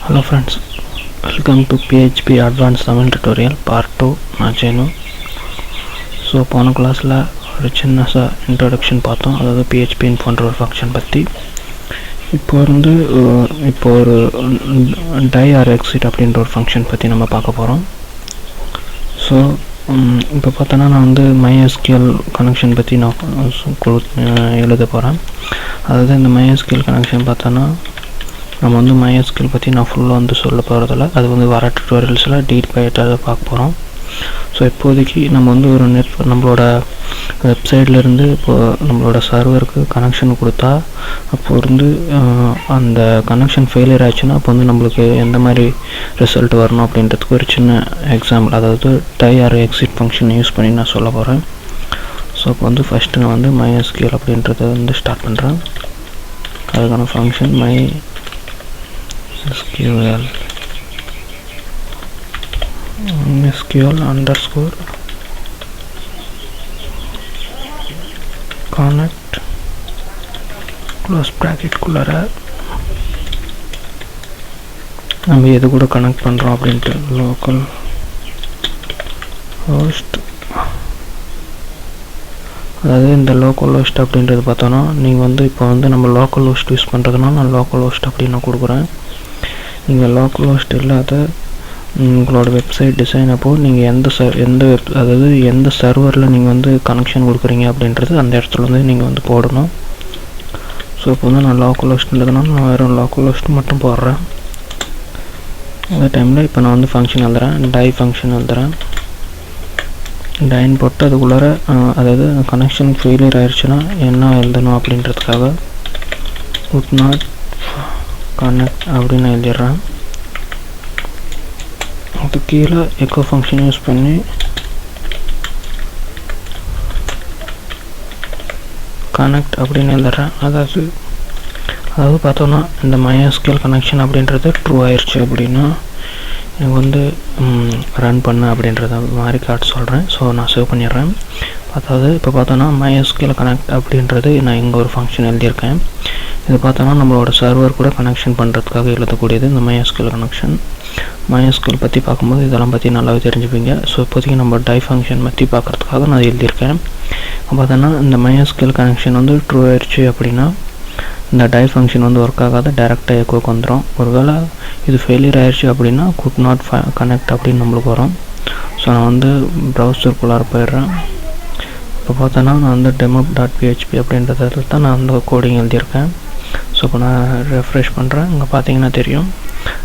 Hello friends, welcome to PHP Advanced Tamil Tutorial Part 2. நான் Chenu. So போன கிளாஸில் ஒரு சின்ன இன்ட்ரோடக்ஷன் பார்த்தோம், அதாவது PHP இன்ஃபோன்ற ஒரு ஃபங்க்ஷன் பற்றி. இப்போ ஒரு டை ஆர் எக்ஸிட் அப்படின்ற ஒரு ஃபங்க்ஷன் பற்றி நம்ம பார்க்க போகிறோம். ஸோ இப்போ பார்த்தோன்னா நான் MySQL கனெக்ஷன் பற்றி நான் எழுத போகிறேன். அதாவது இந்த MySQL கனெக்ஷன் பார்த்தோன்னா நம்ம MySQL பற்றி நான் ஃபுல்லாக சொல்ல போகிறதில்ல, அது வர டுட்டோரியல்ஸில் டீப்பாக பார்க்க போகிறோம். ஸோ இப்போதைக்கு நம்ம ஒரு நம்மளோட வெப்சைட்லேருந்து இப்போது நம்மளோட சர்வருக்கு கனெக்ஷன் கொடுத்தா அப்போ அந்த கனெக்ஷன் ஃபெயிலியர் ஆச்சுன்னா அப்போ நம்மளுக்கு எந்த மாதிரி ரிசல்ட் வரணும் அப்படின்றதுக்கு ஒரு சின்ன எக்ஸாம்பிள், அதாவது die or exit function use பண்ணி நான் சொல்ல போகிறேன். ஸோ இப்போ ஃபஸ்ட்டு நான் MySQL அப்படின்றத ஸ்டார்ட் பண்ணுறேன். அதுக்கான function MySQL underscore connect close bracket குள்ளார நம்ம எது கூட கனெக்ட் பண்ணுறோம் அப்படின்ட்டு லோக்கல் ஹோஸ்ட். அதாவது இந்த லோக்கல் ஹோஸ்ட் அப்படின்றது பார்த்தோன்னா நீங்கள் இப்போ நம்ம லோக்கல் ஹோஸ்ட் யூஸ் பண்ணுறதுனா நான் லோக்கல் ஹோஸ்ட் அப்படின்னு நான் கொடுக்குறேன். நீங்கள் லோக்கல் ஹோஸ்ட் இல்லாத உங்களோட வெப்சைட் டிசைன் அப்போது நீங்கள் எந்த சர்வரில் நீங்கள் கனெக்ஷன் கொடுக்குறீங்க அப்படின்றது அந்த இடத்துல நீங்கள் போடணும். ஸோ இப்போ நான் லோக்கல் ஹோஸ்ட்ன்றதுனால நான் வெறும் லோக்கல் ஹோஸ்ட் மட்டும் போடுறேன். அதே டைமில் இப்போ நான் ஃபங்க்ஷன் எழுதுறேன், டை ஃபங்க்ஷன் எழுதுறேன். டைன் போட்டு அதுக்குள்ளார அதாவது கனெக்ஷன் ஃபெயிலியர் ஆயிடுச்சுன்னா என்ன எழுதணும் அப்படின்றதுக்காக குட் நாட் கனெக்ட் அப்படின்னு எழுதிடுறேன். அது கீழே எக்கோ ஃபங்க்ஷன் யூஸ் பண்ணி கனெக்ட் அப்படின்னு எழுதுறேன். அதாவது பார்த்தோன்னா இந்த MySQL கனெக்ஷன் அப்படின்றது ட்ரூ ஆயிடுச்சு அப்படின்னா எனக்கு ரன் பண்ணு அப்படின்றத மாதிரி காட்டு சொல்கிறேன். ஸோ நான் சேவ் பண்ணிடுறேன். அதாவது இப்போ பார்த்தோன்னா MySQL கனெக்ட் அப்படின்றது நான் இங்கே ஒரு ஃபங்க்ஷன் எழுதியிருக்கேன். இது பார்த்தோன்னா நம்மளோட சர்வர் கூட கனெக்ஷன் பண்ணுறதுக்காக எழுதக்கூடியது இந்த MySQL கனெக்ஷன். MySQL பற்றி பார்க்கும்போது இதெல்லாம் பற்றி நல்லாவே தெரிஞ்சுப்பீங்க. ஸோ இப்போதைக்கு நம்ம டை ஃபங்க்ஷன் பற்றி பார்க்குறதுக்காக நான் எழுதியிருக்கேன். பார்த்தோன்னா இந்த MySQL கனெக்ஷன் ட்ரூ ஆயிடுச்சு அப்படின்னா இந்த டை ஃபங்க்ஷன் ஒர்க் ஆகாத டேரெக்டாக எக்கோக்கு வந்துடும். ஒருவேளை இது ஃபெயிலியர் ஆயிடுச்சு அப்படின்னா குட் நாட் கனெக்ட் அப்படின்னு நம்மளுக்கு வரும். ஸோ நான் ப்ரௌசருக்குள்ளார போயிடுறேன். இப்போ பார்த்தோன்னா நான் demo.php அப்படின்றதில் தான் நான் கோடிங் எழுதியிருக்கேன். ஸோ இப்போ நான் ரெஃப்ரெஷ் பண்ணுறேன். இங்கே பார்த்தீங்கன்னா தெரியும்,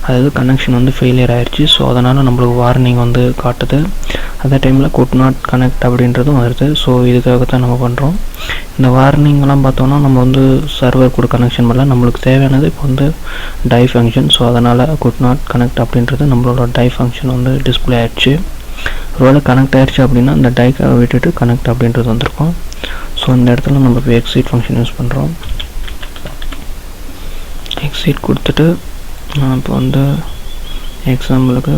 அதாவது கனெக்ஷன் ஃபெயிலியர் ஆயிடுச்சு. ஸோ அதனால் நம்மளுக்கு வார்னிங் காட்டுது. அதே டைமில் குட் நாட் கனெக்ட் அப்படின்றதும் வருது. ஸோ இதுக்காக தான் நம்ம பண்ணுறோம். இந்த வார்னிங்லாம் பார்த்தோன்னா நம்ம சர்வர் கூட கனெக்ஷன் பண்ணல, நம்மளுக்கு தேவையானது இப்போ டை ஃபங்க்ஷன். ஸோ அதனால் குட் நாட் கனெக்ட் அப்படின்றது நம்மளோட டை ஃபங்க்ஷன் டிஸ்பிளே ஆகிடுச்சு. ஒருவேளை கனெக்ட் ஆகிடுச்சு அப்படின்னா இந்த டைக்காக விட்டுட்டு கனெக்ட் அப்படின்றது வந்திருக்கும். ஸோ இந்த இடத்துல நம்ம இப்போ எக்ஸிட் ஃபங்க்ஷன் யூஸ் பண்ணுறோம். எக்ஸிட் கொடுத்துட்டு நான் இப்போ எக்ஸாம்பிளுக்கு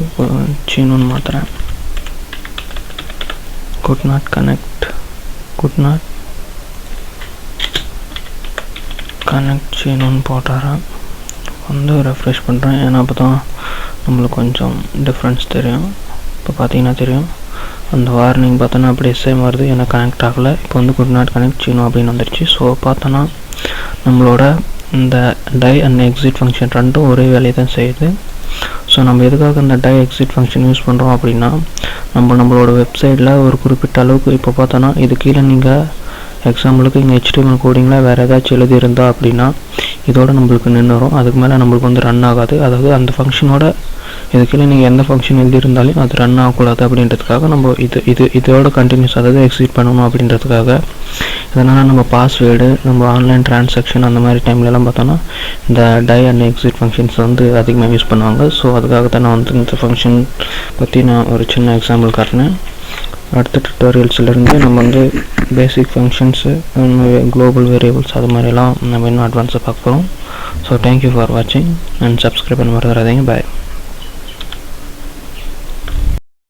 சீனுன்னு மாற்றுறேன். குட் நாட் கனெக்ட் சீனுன்னு போட்டுறேன். ரெஃப்ரெஷ் பண்ணுறேன். ஏன்னா அப்போ தான் நம்மளுக்கு கொஞ்சம் டிஃப்ரென்ஸ் தெரியும். இப்போ பார்த்தீங்கன்னா தெரியும், அந்த வார்னிங் பார்த்தோன்னா அப்படியே சேம் வருது, ஏன்னா கனெக்ட் ஆகலை. இப்போ குட் நாட் கனெக்ட் சீனு அப்படின்னு வந்துடுச்சு. ஸோ பார்த்தோன்னா நம்மளோட இந்த டை அண்ட் எக்ஸிட் ஃபங்க்ஷன் ரெண்டும் ஒரே வேலையை தான் செய்யுது. ஸோ நம்ம எதுக்காக இந்த டை எக்ஸிட் ஃபங்க்ஷன் யூஸ் பண்ணுறோம் அப்படின்னா நம்மளோட வெப்சைட்டில் ஒரு குறிப்பிட்ட அளவுக்கு இப்போ பார்த்தோன்னா இது கீழே நீங்கள் எக்ஸாம்பிளுக்கு இங்கே HTML கோடிங்கில் வேறு ஏதாச்சும் எழுதியிருந்தா அப்படின்னா இதோட நம்மளுக்கு நின்றுடும். அதுக்கு மேலே நம்மளுக்கு ரன் ஆகாது. அதாவது அந்த ஃபங்க்ஷனோட இது கீழே நீங்கள் எந்த ஃபங்க்ஷன் எழுதியிருந்தாலும் அது ரன் ஆகக்கூடாது அப்படின்றதுக்காக நம்ம இதோட கண்டினியூஸ் அதாவது எக்ஸிட் பண்ணணும் அப்படின்றதுக்காக. இதனால் நம்ம பாஸ்வேர்டு, நம்ம ஆன்லைன் டிரான்சாக்ஷன் அந்த மாதிரி டைம்லலாம் பார்த்தோன்னா இந்த டை அண்ட் எக்ஸிட் ஃபங்க்ஷன்ஸ் அதிகமாக யூஸ் பண்ணுவாங்க. ஸோ அதுக்காக தான் நான் இந்த ஃபங்க்ஷன் பற்றி நான் ஒரு சின்ன எக்ஸாம்பிள் காட்டினேன். அடுத்த டுட்டோரியல்ஸ்லேருந்து நம்ம பேசிக் ஃபங்க்ஷன்ஸு, குளோபல் வேரியபிள்ஸ் அது மாதிரிலாம் நம்ம இன்னும் அட்வான்ஸாக பார்க்க போகிறோம். ஸோ தேங்க்யூ ஃபார் வாட்சிங் அண்ட் சப்ஸ்கிரைப் பண்ண மறந்துடாதீங்க. பாய்.